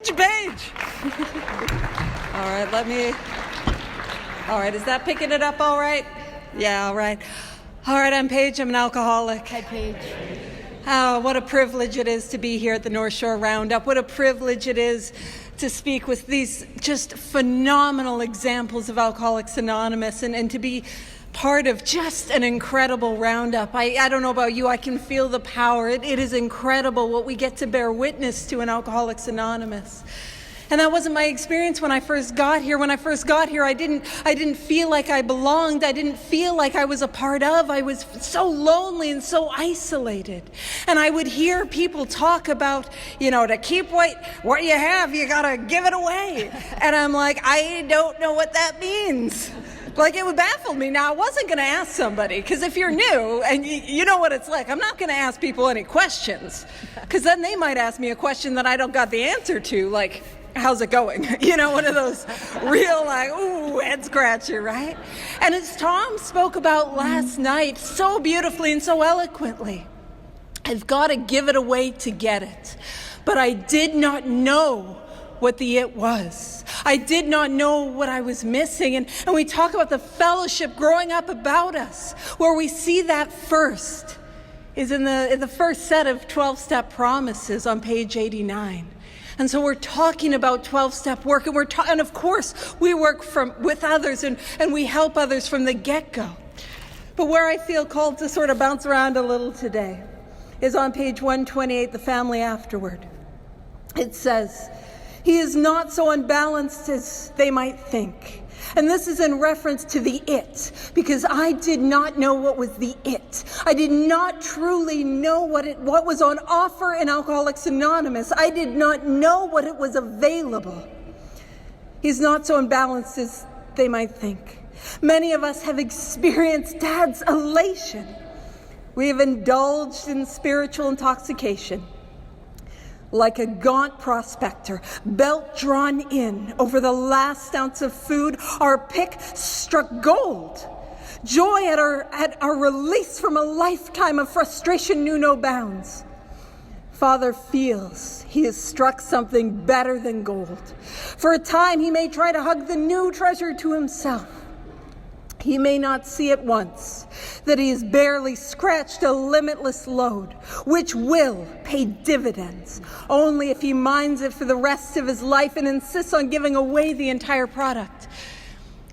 Page. All right, is that picking it up all right? Yeah, all right. All right, I'm Paige, I'm an alcoholic. Hi, Paige. Oh, what a privilege it is to be here at the North Shore Roundup. What a privilege it is to speak with these just phenomenal examples of Alcoholics Anonymous and to be part of just an incredible roundup. I don't know about you, I can feel the power. It is incredible what we get to bear witness to in Alcoholics Anonymous. And that wasn't my experience when I first got here. When I first got here, I didn't feel like I belonged. I didn't feel like I was a part of. I was so lonely and so isolated. And I would hear people talk about, to keep what you have, you gotta give it away. And I'm like, I don't know what that means. Like, it would baffle me. Now, I wasn't going to ask somebody, because if you're new, and you know what it's like, I'm not going to ask people any questions, because then they might ask me a question that I don't got the answer to, like, how's it going? One of those real, head scratcher, right? And as Tom spoke about last night so beautifully and so eloquently, I've got to give it away to get it. But I did not know what the it was. I did not know what I was missing. And we talk about the fellowship growing up about us, where we see that first is in the first set of 12-step promises on page 89. And so we're talking about 12-step work, and of course we work with others and we help others from the get-go. But where I feel called to sort of bounce around a little today is on page 128, the family afterward. It says, "He is not so unbalanced as they might think." And this is in reference to the it, because I did not know what was the it. I did not truly know what was on offer in Alcoholics Anonymous. I did not know what it was available. He's not so unbalanced as they might think. Many of us have experienced Dad's elation. We have indulged in spiritual intoxication. Like a gaunt prospector, belt drawn in over the last ounce of food, our pick struck gold. Joy at our release from a lifetime of frustration knew no bounds. Father feels he has struck something better than gold. For a time, he may try to hug the new treasure to himself. He may not see at once that he has barely scratched a limitless load, which will pay dividends only if he mines it for the rest of his life and insists on giving away the entire product.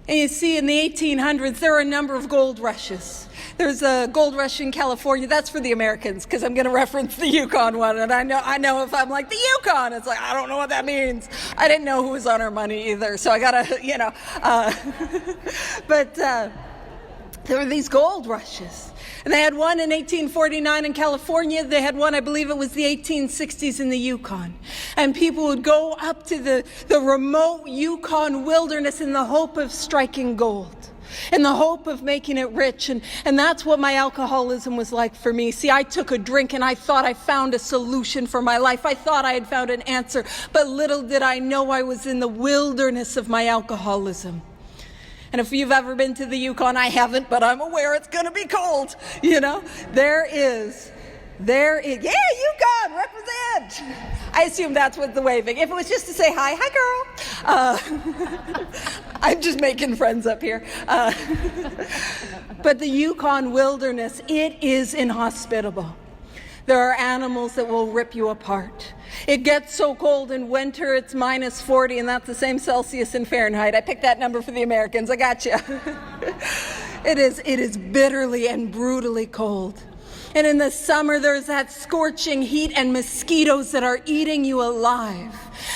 And you see, in the 1800s, there are a number of gold rushes. There's a gold rush in California. That's for the Americans, because I'm going to reference the Yukon one. And I know if I'm like, the Yukon, it's like, I don't know what that means. I didn't know who was on our money either, so I got to, But there were these gold rushes. And they had one in 1849 in California. They had one, I believe it was the 1860s in the Yukon. And people would go up to the remote Yukon wilderness in the hope of striking gold, in the hope of making it rich. And that's what my alcoholism was like for me. See, I took a drink and I thought I found a solution for my life. I thought I had found an answer. But little did I know I was in the wilderness of my alcoholism. And if you've ever been to the Yukon, I haven't, but I'm aware it's going to be cold. There is, yeah, Yukon, represent. I assume that's what the waving. If it was just to say hi girl. I'm just making friends up here. But the Yukon wilderness, it is inhospitable. There are animals that will rip you apart. It gets so cold in winter, it's minus 40, and that's the same Celsius and Fahrenheit. I picked that number for the Americans. I got you. It is bitterly and brutally cold. And in the summer, there's that scorching heat and mosquitoes that are eating you alive.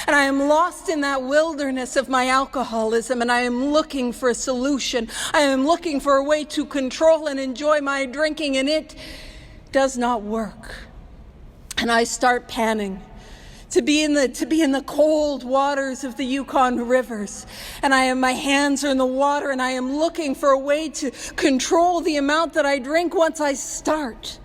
And I am lost in that wilderness of my alcoholism, and I am looking for a solution. I am looking for a way to control and enjoy my drinking, and it does not work. And I start panning to be in the cold waters of the Yukon rivers. And my hands are in the water, and I am looking for a way to control the amount that I drink once I start.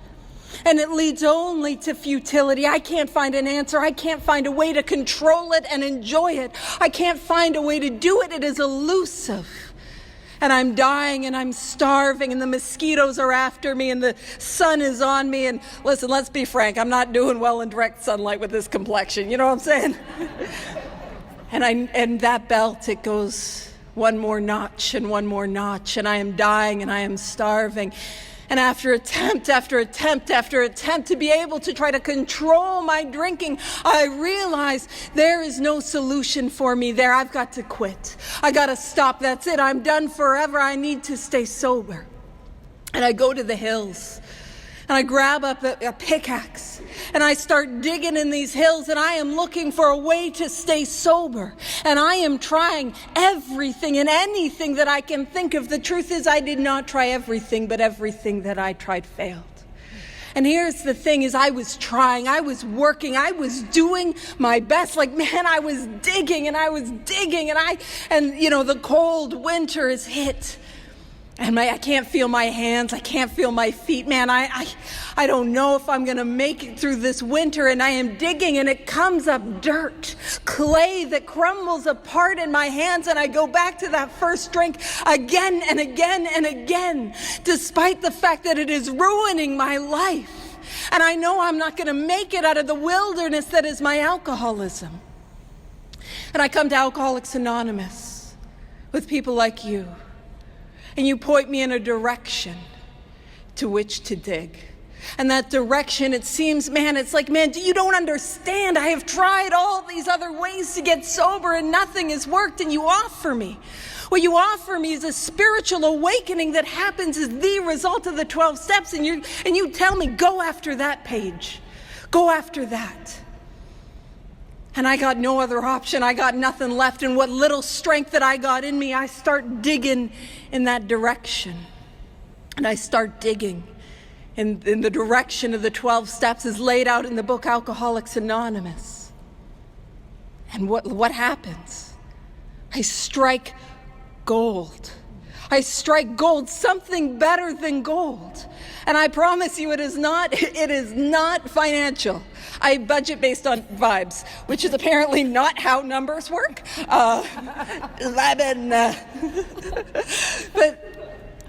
And it leads only to futility. I can't find an answer. I can't find a way to control it and enjoy it. I can't find a way to do it. It is elusive. And I'm dying and I'm starving and the mosquitoes are after me and the sun is on me. And listen, let's be frank, I'm not doing well in direct sunlight with this complexion. You know what I'm saying? And that belt, it goes one more notch and one more notch. And I am dying and I am starving. And after attempt after attempt after attempt to be able to try to control my drinking, I realize there is no solution for me there. I've got to quit. I got to stop. That's it. I'm done forever. I need to stay sober. And I go to the hills and I grab up a pickaxe and I start digging in these hills and I am looking for a way to stay sober. And I am trying everything and anything that I can think of. The truth is I did not try everything, but everything that I tried failed. And here's the thing is I was trying, I was working, I was doing my best. Like, man, I was digging and I was digging and you know, the cold winter is hit. And I can't feel my hands. I can't feel my feet. Man, I don't know if I'm going to make it through this winter. And I am digging and it comes up dirt, clay that crumbles apart in my hands. And I go back to that first drink again and again and again, despite the fact that it is ruining my life. And I know I'm not going to make it out of the wilderness that is my alcoholism. And I come to Alcoholics Anonymous with people like you. And you point me in a direction to which to dig. And that direction, it seems, man, it's like, man, you don't understand. I have tried all these other ways to get sober and nothing has worked. And you offer me. What you offer me is a spiritual awakening that happens as the result of the 12 steps. And you tell me, go after that page. Go after that. And I got no other option. I got nothing left. And what little strength that I got in me, I start digging in that direction. And I start digging in the direction of the 12 steps as laid out in the book Alcoholics Anonymous. And what happens? I strike gold. I strike gold, something better than gold. And I promise you it is not financial. I budget based on vibes, which is apparently not how numbers work.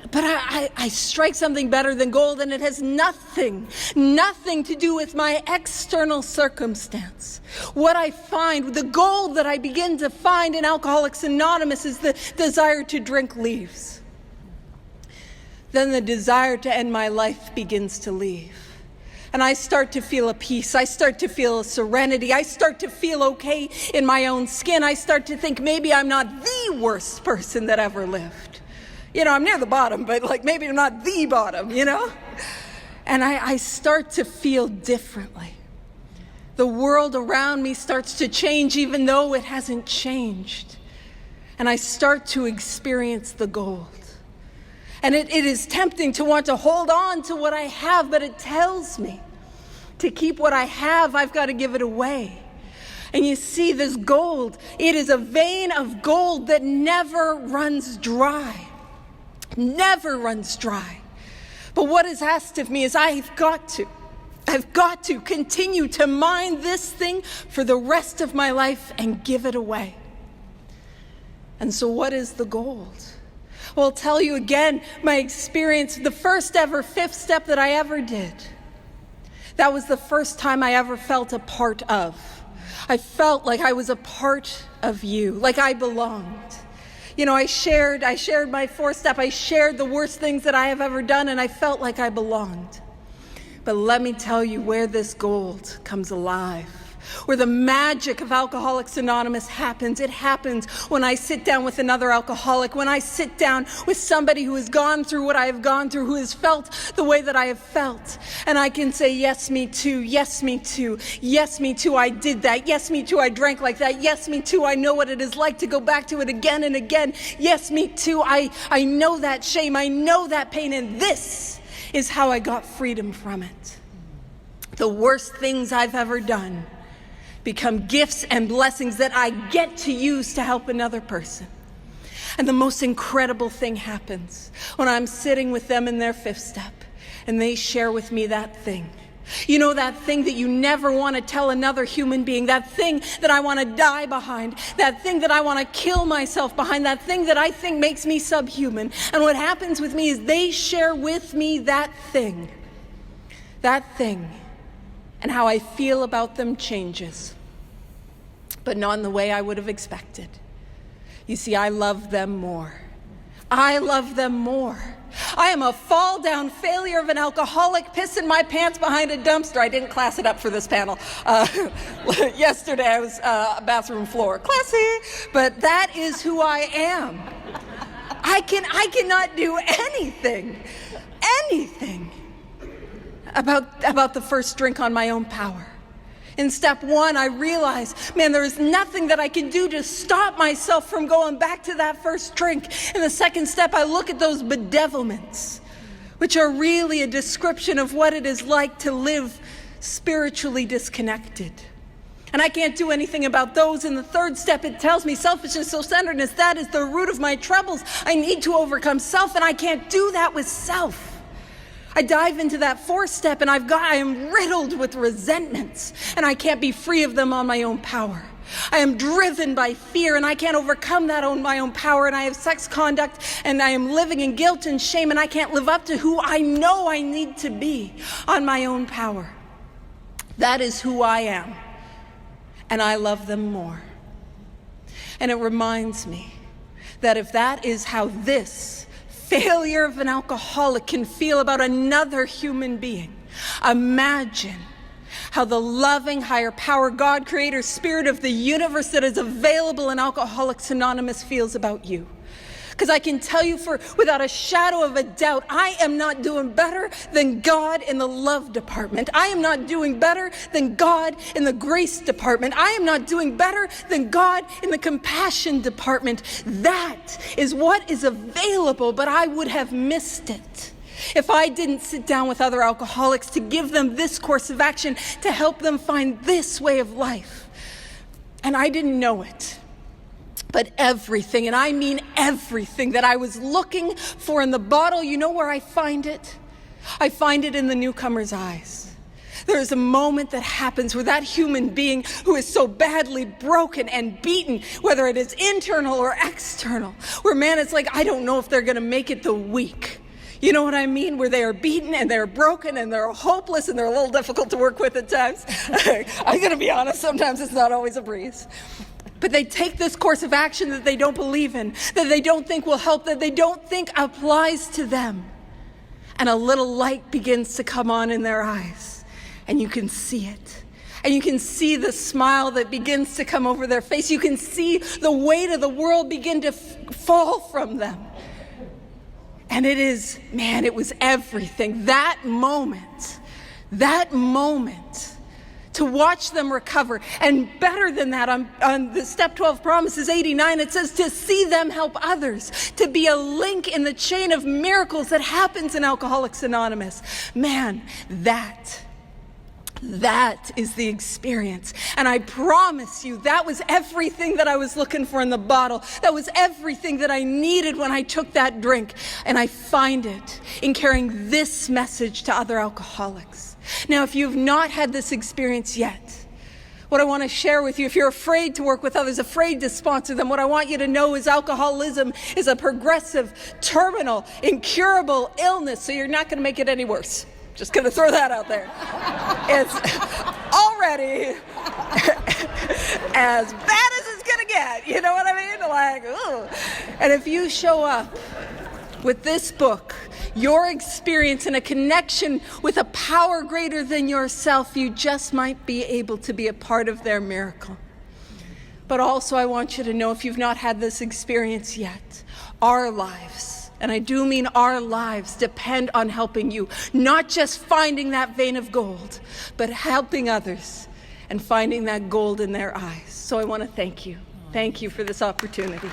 But I strike something better than gold, and it has nothing to do with my external circumstance. What I find, the gold that I begin to find in Alcoholics Anonymous is the desire to drink leaves. Then the desire to end my life begins to leave. And I start to feel a peace. I start to feel a serenity. I start to feel okay in my own skin. I start to think maybe I'm not the worst person that ever lived. You know, I'm near the bottom, but like maybe I'm not the bottom, you know? And I start to feel differently. The world around me starts to change even though it hasn't changed. And I start to experience the gold. And it is tempting to want to hold on to what I have, but it tells me to keep what I have, I've got to give it away. And you see this gold, it is a vein of gold that never runs dry. Never runs dry. But what is asked of me is I've got to continue to mine this thing for the rest of my life and give it away. And so what is the gold? Well, I'll tell you again, my experience, the first ever 5th step that I ever did. That was the first time I ever felt a part of. I felt like I was a part of you, like I belonged. You know, I shared my 4th step. I shared the worst things that I have ever done, and I felt like I belonged. But let me tell you where this gold comes alive. Where the magic of Alcoholics Anonymous happens. It happens when I sit down with another alcoholic, when I sit down with somebody who has gone through what I have gone through, who has felt the way that I have felt. And I can say, yes, me too. Yes, me too. Yes, me too. I did that. Yes, me too. I drank like that. Yes, me too. I know what it is like to go back to it again and again. Yes, me too. I know that shame. I know that pain. And this is how I got freedom from it. The worst things I've ever done become gifts and blessings that I get to use to help another person. And the most incredible thing happens when I'm sitting with them in their 5th step and they share with me that thing. You know, that thing that you never want to tell another human being, that thing that I want to die behind, that thing that I want to kill myself behind, that thing that I think makes me subhuman. And what happens with me is they share with me that thing, and how I feel about them changes, but not in the way I would have expected. You see, I love them more. I love them more. I am a fall-down failure of an alcoholic, pissing my pants behind a dumpster. I didn't class it up for this panel. Yesterday I was bathroom floor. Classy. But that is who I am. I cannot do anything about the first drink on my own power. In step one, I realize, man, there is nothing that I can do to stop myself from going back to that first drink. In the second step, I look at those bedevilments, which are really a description of what it is like to live spiritually disconnected. And I can't do anything about those. In the third step, it tells me selfishness, self-centeredness, that is the root of my troubles. I need to overcome self, and I can't do that with self. I dive into that fourth step, and I am riddled with resentments, and I can't be free of them on my own power. I am driven by fear, and I can't overcome that on my own power, and I have sex conduct, and I am living in guilt and shame, and I can't live up to who I know I need to be on my own power. That is who I am, and I love them more. And it reminds me that if that is how this failure of an alcoholic can feel about another human being, imagine how the loving higher power, God, creator, spirit of the universe that is available in Alcoholics Anonymous feels about you. Because I can tell you without a shadow of a doubt, I am not doing better than God in the love department. I am not doing better than God in the grace department. I am not doing better than God in the compassion department. That is what is available, but I would have missed it if I didn't sit down with other alcoholics to give them this course of action, to help them find this way of life. And I didn't know it. But everything, and I mean everything that I was looking for in the bottle, you know where I find it? I find it in the newcomer's eyes. There is a moment that happens where that human being who is so badly broken and beaten, whether it is internal or external, where man, it's like, I don't know if they're going to make it the week. You know what I mean? Where they are beaten and they're broken and they're hopeless and they're a little difficult to work with at times. I'm going to be honest, sometimes it's not always a breeze. But they take this course of action that they don't believe in, that they don't think will help, that they don't think applies to them. And a little light begins to come on in their eyes. And you can see it. And you can see the smile that begins to come over their face. You can see the weight of the world begin to fall from them. And it is, man, it was everything. That moment, to watch them recover. And better than that, on the Step 12 Promises 89, it says to see them help others, to be a link in the chain of miracles that happens in Alcoholics Anonymous. Man, that is the experience. And I promise you, that was everything that I was looking for in the bottle. That was everything that I needed when I took that drink. And I find it in carrying this message to other alcoholics. Now, if you've not had this experience yet, what I want to share with you, if you're afraid to work with others, afraid to sponsor them, what I want you to know is alcoholism is a progressive, terminal, incurable illness, so you're not going to make it any worse. Just going to throw that out there. It's already as bad as it's going to get. You know what I mean? Like, ooh. And if you show up with this book, your experience and a connection with a power greater than yourself, you just might be able to be a part of their miracle. But also I want you to know, if you've not had this experience yet, our lives, and I do mean our lives, depend on helping you, not just finding that vein of gold, but helping others and finding that gold in their eyes. So I want to thank you. Thank you for this opportunity.